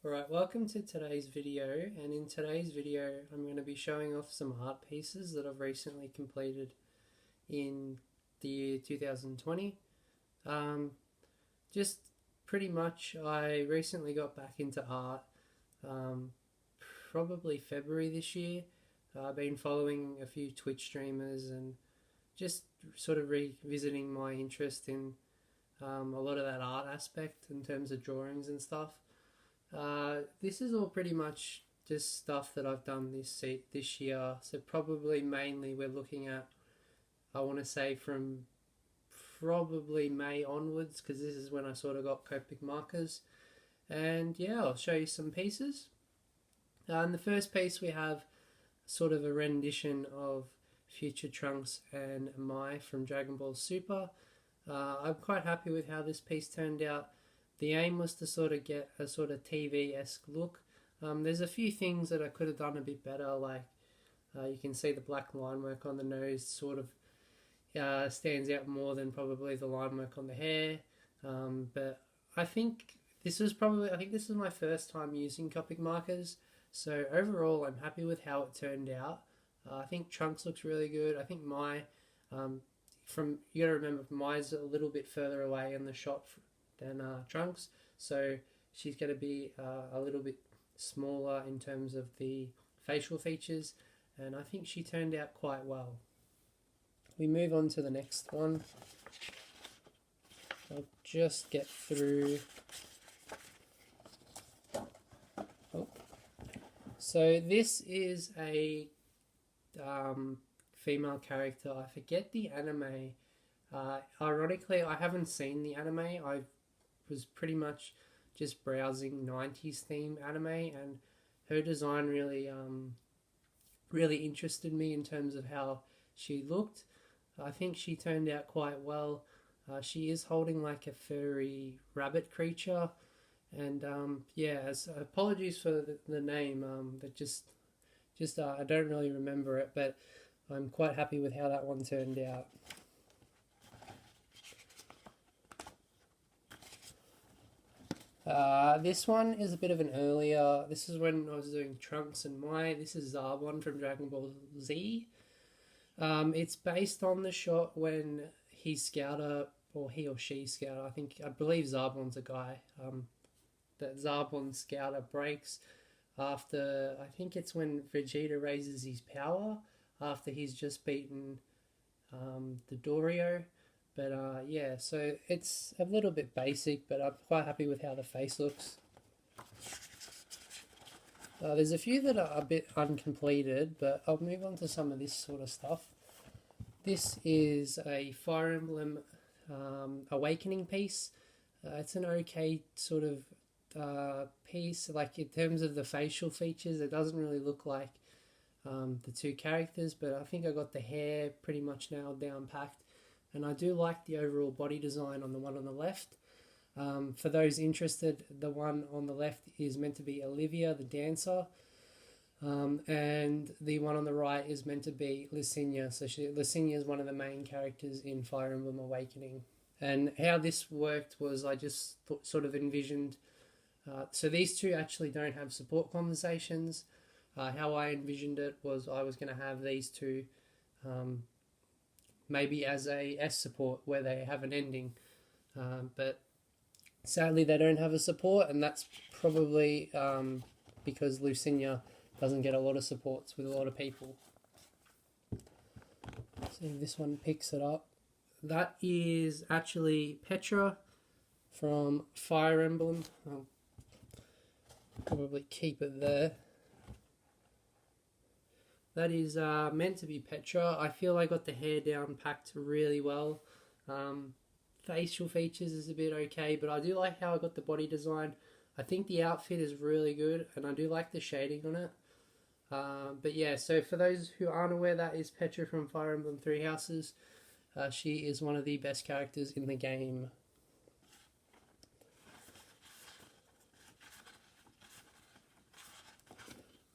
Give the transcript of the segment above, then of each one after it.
Alright, welcome to today's video, and in today's video I'm going to be showing off some art pieces that I've recently completed in the year 2020. Um, just pretty much I recently got back into art, um, probably February this year. I've been following a few Twitch streamers and just sort of revisiting my interest in a lot of that art aspect in terms of drawings and stuff. This is all pretty much just stuff that I've done this year. So probably mainly we're looking at, I want to say from probably May onwards, because this is when I sort of got Copic markers. And yeah, I'll show you some pieces. In the first piece we have sort of a rendition of Future Trunks and Mai from Dragon Ball Super. I'm quite happy with how this piece turned out. The aim was to sort of get a sort of TV-esque look. There's a few things that I could have done a bit better, like you can see the black line work on the nose sort of stands out more than probably the line work on the hair. But I think this was my first time using Copic markers, so overall I'm happy with how it turned out. I think Trunks looks really good. I think you gotta remember Mai's a little bit further away in the shot than Trunks, so she's going to be a little bit smaller in terms of the facial features, and I think she turned out quite well. We move on to the next one. I'll just get through. Oh. So this is a female character. I forget the anime. Ironically, I haven't seen the anime. I was pretty much just browsing 90s theme anime, and her design really interested me in terms of how she looked. I think she turned out quite well. She is holding like a furry rabbit creature, and apologies for the name. That just I don't really remember it, but I'm quite happy with how that one turned out. This one is a bit of an earlier. This is when I was doing Trunks and Mai. This is Zarbon from Dragon Ball Z. It's based on the shot when Scouter, or he or she Scouter. I believe Zarbon's a guy. That Zarbon Scouter breaks after. I think it's when Vegeta raises his power after he's just beaten the Dorio. But so it's a little bit basic, but I'm quite happy with how the face looks. There's a few that are a bit uncompleted, but I'll move on to some of this sort of stuff. This is a Fire Emblem Awakening piece. It's an okay sort of piece. Like in terms of the facial features, it doesn't really look like the two characters, but I think I got the hair pretty much nailed down packed. And I do like the overall body design on the one on the left. For those interested, the one on the left is meant to be Olivia, the dancer. And the one on the right is meant to be Lysina. So Lysina is one of the main characters in Fire Emblem Awakening. And how this worked was I just sort of envisioned... so these two actually don't have support conversations. How I envisioned it was I was going to have these two... maybe as a S support where they have an ending, but sadly they don't have a support, and that's probably because Lysina doesn't get a lot of supports with a lot of people. So this one picks it up. That is actually Petra from Fire Emblem. I'll probably keep it there. That is meant to be Petra. I feel I got the hair down packed really well. Facial features is a bit okay, but I do like how I got the body design. I think the outfit is really good, and I do like the shading on it. But yeah, so for those who aren't aware, that is Petra from Fire Emblem Three Houses. She is one of the best characters in the game.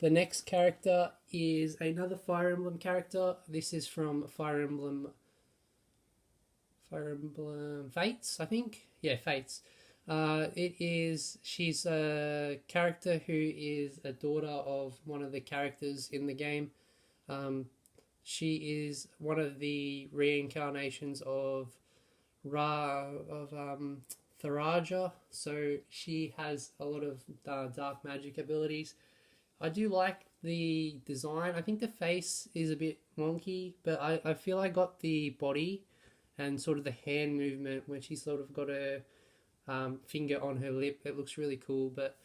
The next character is another Fire Emblem character. This is from Fire Emblem Fates, I think. Yeah, Fates. She's a character who is a daughter of one of the characters in the game. Um, she is one of the reincarnations of Tharaja, so she has a lot of dark magic abilities. I do like the design. I think the face is a bit wonky, but I feel I got the body and sort of the hand movement when she's sort of got a finger on her lip. It looks really cool, but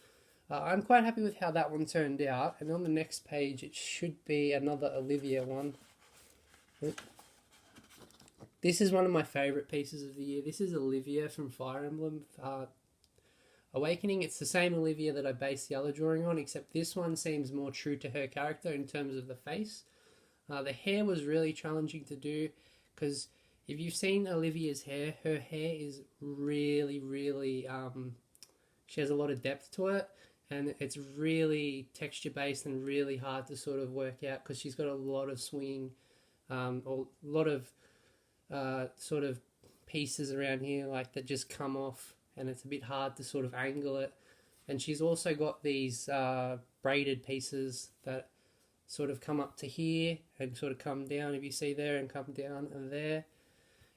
I'm quite happy with how that one turned out. And on the next page, it should be another Olivia one. This is one of my favourite pieces of the year. This is Olivia from Fire Emblem Awakening. It's the same Olivia that I based the other drawing on, except this one seems more true to her character in terms of the face. The hair was really challenging to do, because if you've seen Olivia's hair, her hair is really, she has a lot of depth to it, and it's really texture based and really hard to sort of work out, because she's got a lot of swinging, or a lot of sort of pieces around here like that just come off, and it's a bit hard to sort of angle it. And she's also got these braided pieces that sort of come up to here and sort of come down, if you see there, and come down and there.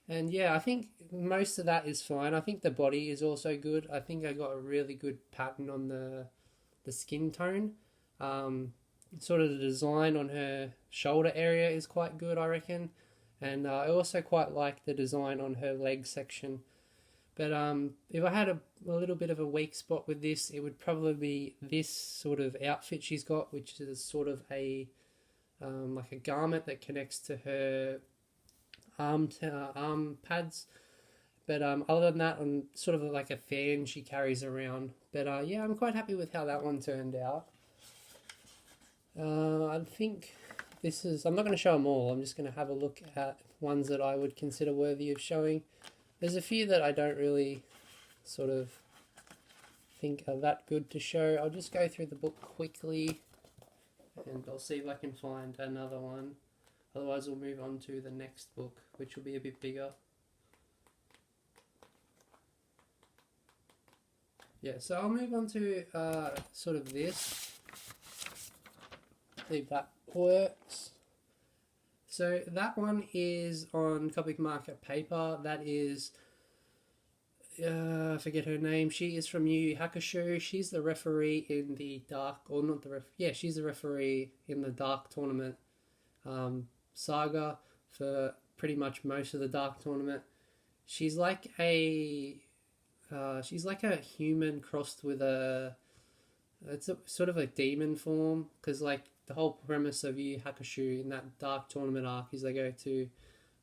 And yeah, I think most of that is fine. I think the body is also good. I think I got a really good pattern on the skin tone. Sort of the design on her shoulder area is quite good, I reckon. And I also quite like the design on her leg section. But if I had a little bit of a weak spot with this, it would probably be this sort of outfit she's got, which is sort of a like a garment that connects to her arm pads. But other than that, I'm sort of like a fan she carries around. But yeah, I'm quite happy with how that one turned out. I think this is... I'm not going to show them all. I'm just going to have a look at ones that I would consider worthy of showing. There's a few that I don't really sort of think are that good to show. I'll just go through the book quickly, and I'll see if I can find another one. Otherwise, we'll move on to the next book, which will be a bit bigger. Yeah, so I'll move on to sort of this. See if that works. So that one is on Comic Market Paper. That is, I forget her name. She is from Yu Yu Hakusho. She's the referee in the Dark, or not the ref. Yeah, she's the referee in the Dark Tournament saga for pretty much most of the Dark Tournament. She's like a human crossed with a... It's a sort of a demon form, because like the whole premise of Yu Yu Hakusho in that Dark Tournament arc is they go to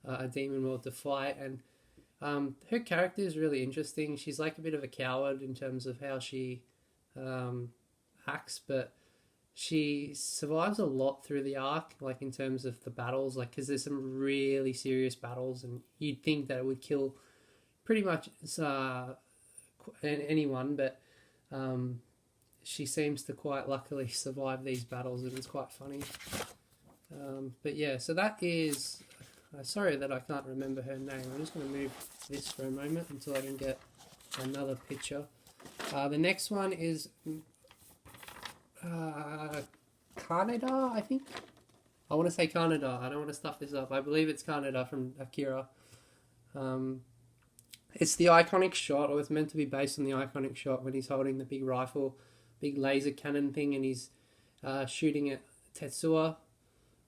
a demon world to fight, and her character is really interesting. She's like a bit of a coward in terms of how she acts, but she survives a lot through the arc, like in terms of the battles, like because there's some really serious battles, and you'd think that it would kill pretty much anyone, but she seems to quite luckily survive these battles, and it's quite funny. But yeah, so that is... sorry that I can't remember her name. I'm just going to move this for a moment until I can get another picture. The next one is Kaneda, I think. I want to say Kaneda. I don't want to stuff this up. I believe it's Kaneda from Akira. It's the iconic shot, or it's meant to be based on the iconic shot when he's holding the big rifle, big laser cannon thing, and he's shooting at Tetsuya.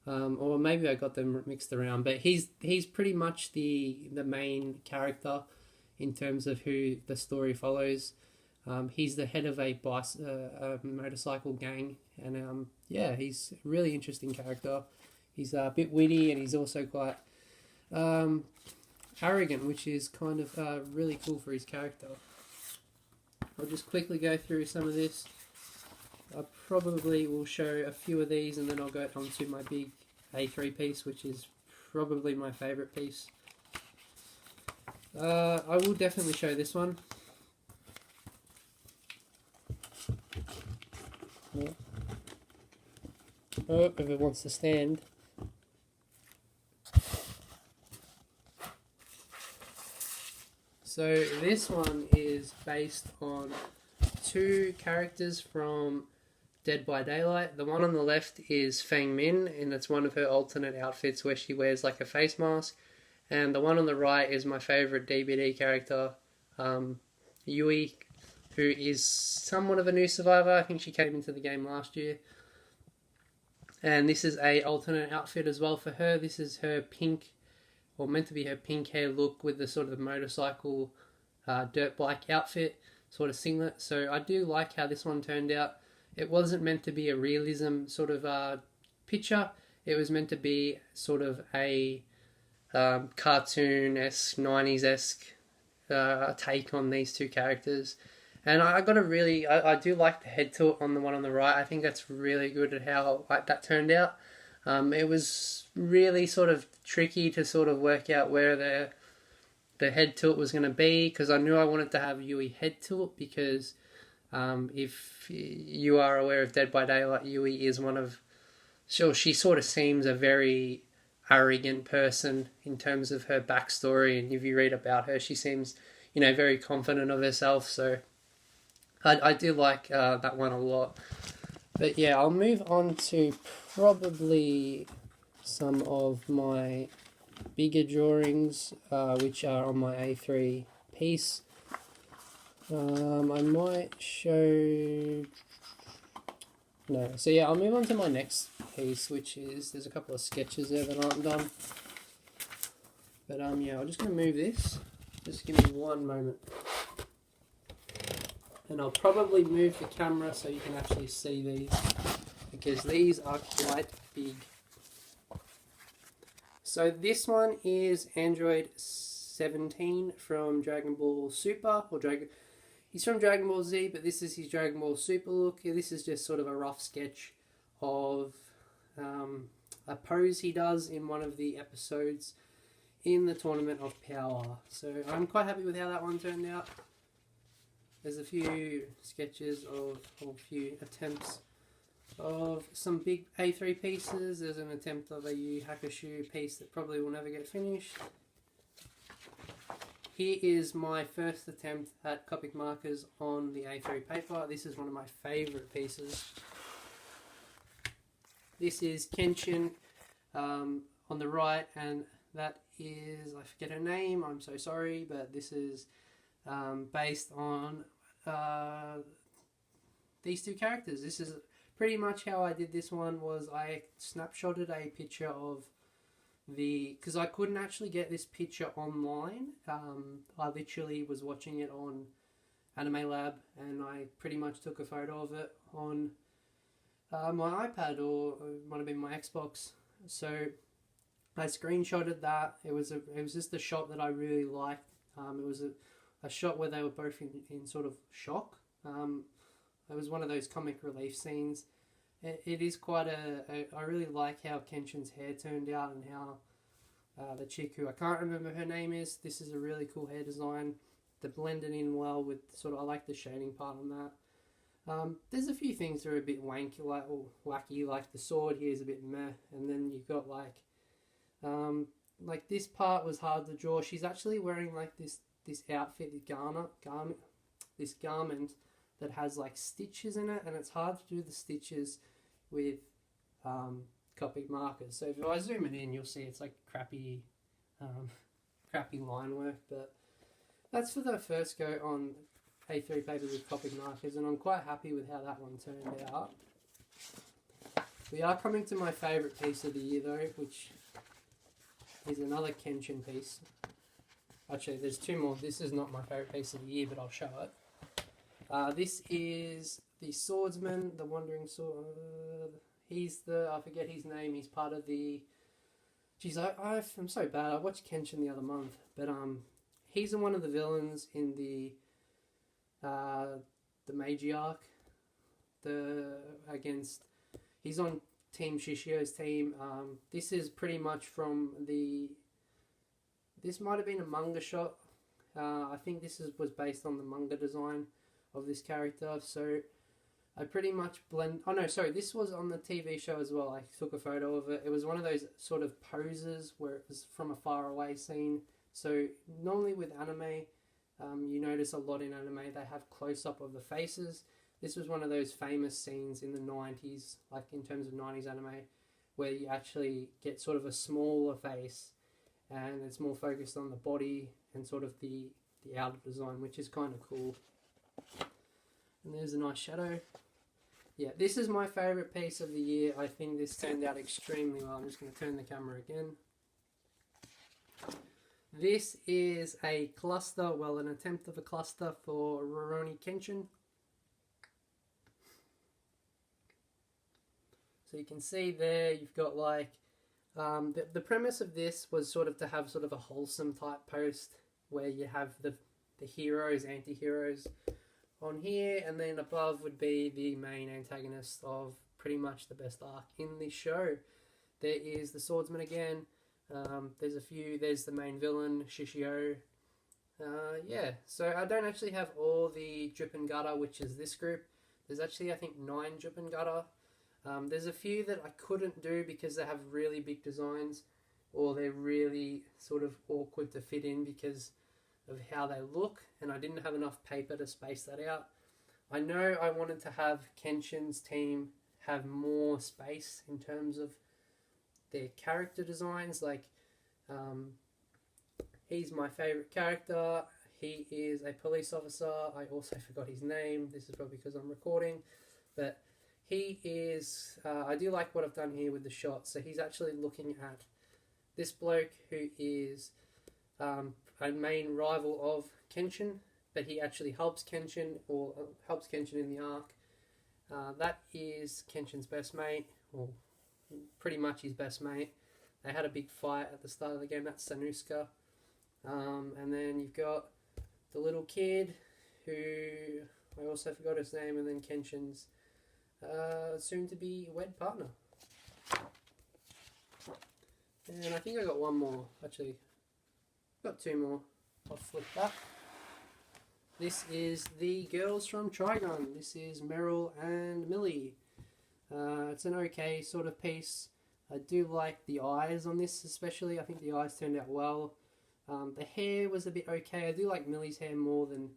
Or maybe I got them mixed around, but he's pretty much the main character in terms of who the story follows. He's the head of a motorcycle gang, and yeah, he's a really interesting character. He's a bit witty, and he's also quite arrogant, which is kind of really cool for his character. I'll just quickly go through some of this. I probably will show a few of these, and then I'll go on to my big A3 piece, which is probably my favourite piece. I will definitely show this one. Oh, if it wants to stand. So this one is based on two characters from Dead by Daylight. The one on the left is Fang Min, and it's one of her alternate outfits where she wears like a face mask. And the one on the right is my favourite DBD character, Yui, who is somewhat of a new survivor. I think she came into the game last year. And this is a alternate outfit as well for her. This is her pink, or meant to be her pink hair look with the sort of motorcycle dirt bike outfit, sort of singlet. So I do like how this one turned out. It wasn't meant to be a realism sort of picture. It was meant to be sort of a cartoon-esque, 90s-esque take on these two characters. And I do like the head tilt on the one on the right. I think that's really good at how that turned out. It was really sort of tricky to sort of work out where the head tilt was going to be, because I knew I wanted to have Yui head tilt, because if you are aware of Dead by Daylight, Yui is she sort of seems a very arrogant person in terms of her backstory, and if you read about her, she seems, very confident of herself, so I do like that one a lot. But yeah, I'll move on to probably some of my bigger drawings, which are on my A3 piece. I might show... No, so yeah, I'll move on to my next piece, which is... There's a couple of sketches there that aren't done. But yeah, I'm just going to move this. Just give me one moment. And I'll probably move the camera so you can actually see these, because these are quite big. So this one is Android 17 from Dragon Ball Super, he's from Dragon Ball Z, but this is his Dragon Ball Super look. This is just sort of a rough sketch of a pose he does in one of the episodes in the Tournament of Power. So I'm quite happy with how that one turned out. There's a few sketches or a few attempts of some big A3 pieces. There's an attempt of a Yu Hakusho piece that probably will never get finished. Here is my first attempt at Copic markers on the A3 paper. This is one of my favourite pieces. This is Kenshin on the right, and that is, I forget her name, I'm so sorry, but this is based on these two characters. This is pretty much how I did this one. Was I snapshotted a picture of because I couldn't actually get this picture online. I literally was watching it on Anime Lab, and I pretty much took a photo of it on my iPad, or it might have been my Xbox. So I screenshotted that. It was just a shot that I really liked. It was a shot where they were both in sort of shock. It was one of those comic relief scenes. It is quite I really like how Kenshin's hair turned out, and how the chick, who I can't remember her name is, this is a really cool hair design. They blended in well with I like the shading part on that. There's a few things that are a bit wacky, like the sword here is a bit meh, and then you've got like this part was hard to draw. She's actually wearing like this outfit, this garment that has like stitches in it, and it's hard to do the stitches with Copic markers. So if I zoom it in, you'll see it's like crappy line work, but that's for the first go on A3 paper with Copic markers, and I'm quite happy with how that one turned out. We are coming to my favourite piece of the year though, which is another Kenshin piece. Actually, there's two more. This is not my favourite piece of the year, but I'll show it. This is the Swordsman, the Wandering Sword. I forget his name. He's part of the... Jeez, I'm so bad. I watched Kenshin the other month, but he's one of the villains in the Meiji arc. He's on Team Shishio's team. This is pretty much from the... This might have been a manga shot. I think this was based on the manga design of this character. So I pretty much blend... Oh no, sorry. This was on the TV show as well. I took a photo of it. It was one of those sort of poses where it was from a far away scene. So normally with anime, You notice a lot in anime they have close-up of the faces. This was one of those famous scenes in the 90s, like in terms of 90s anime, where you actually get sort of a smaller face and it's more focused on the body and sort of the outer design, which is kind of cool. And there's a nice shadow. Yeah, this is my favourite piece of the year. I think this turned out extremely well. I'm just going to turn the camera again. This is a cluster, well, an attempt of a cluster for Rurouni Kenshin. So you can see there, you've got like, the premise of this was sort of to have sort of a wholesome type post where you have the heroes, anti-heroes on here, and then above would be the main antagonist of pretty much the best arc in this show. There is the swordsman again. There's the main villain, Shishio. Yeah, so I don't actually have all the Drip and Gutter, which is this group. There's actually, I think, 9 Drip and Gutter. There's a few that I couldn't do because they have really big designs, or they're really sort of awkward to fit in because of how they look, and I didn't have enough paper to space that out. I know I wanted to have Kenshin's team have more space in terms of their character designs. Like, he's my favourite character. He is a police officer. I also forgot his name. This is probably because I'm recording, but he is, I do like what I've done here with the shot. So he's actually looking at this bloke who is a main rival of Kenshin, but he actually helps Kenshin, or helps Kenshin in the arc. That is Kenshin's best mate, or pretty much his best mate. They had a big fight at the start of the game. That's Sanuska. And then you've got the little kid, who I also forgot his name, and then Kenshin's soon-to-be wed partner. And I think I got one more, actually. Got 2 more. I'll flip that. This is the girls from Trigun. This is Meryl and Millie. It's an okay sort of piece. I do like the eyes on this especially. I think the eyes turned out well. The hair was a bit okay. I do like Millie's hair more than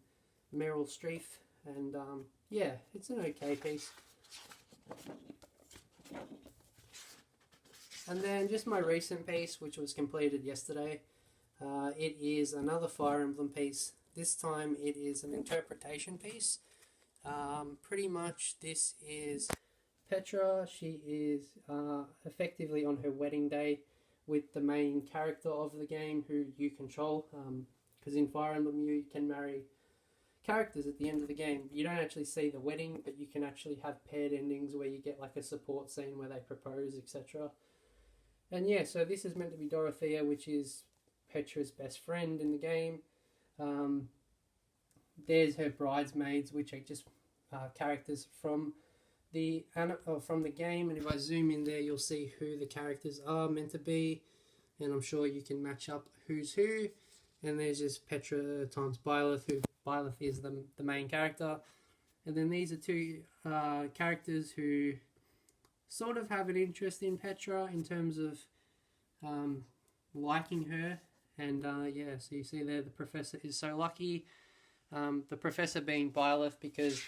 Meryl Streep. And yeah, it's an okay piece. And then just my recent piece, which was completed yesterday. It is another Fire Emblem piece. This time it is an interpretation piece. Pretty much this is Petra. She is effectively on her wedding day with the main character of the game who you control. Because in Fire Emblem you can marry characters at the end of the game. You don't actually see the wedding, but you can actually have paired endings where you get like a support scene where they propose, etc. And yeah, so this is meant to be Dorothea, which is Petra's best friend in the game. There's her bridesmaids, which are just characters from the game, and if I zoom in there, you'll see who the characters are meant to be, and I'm sure you can match up who's who. And there's just Petra times Byleth, who Byleth is the main character, and then these are 2 characters who sort of have an interest in Petra in terms of liking her. And yeah, so you see there the professor is so lucky. The professor being Byleth, because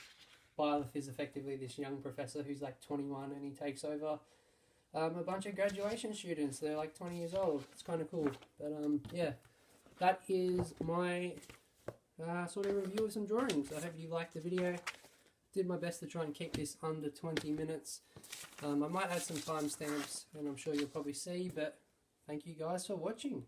Byleth is effectively this young professor who's like 21, and he takes over a bunch of graduation students. They're like 20 years old. It's kind of cool. But yeah, that is my sort of review of some drawings. I hope you liked the video. Did my best to try and keep this under 20 minutes. I might add some timestamps, and I'm sure you'll probably see, but thank you guys for watching.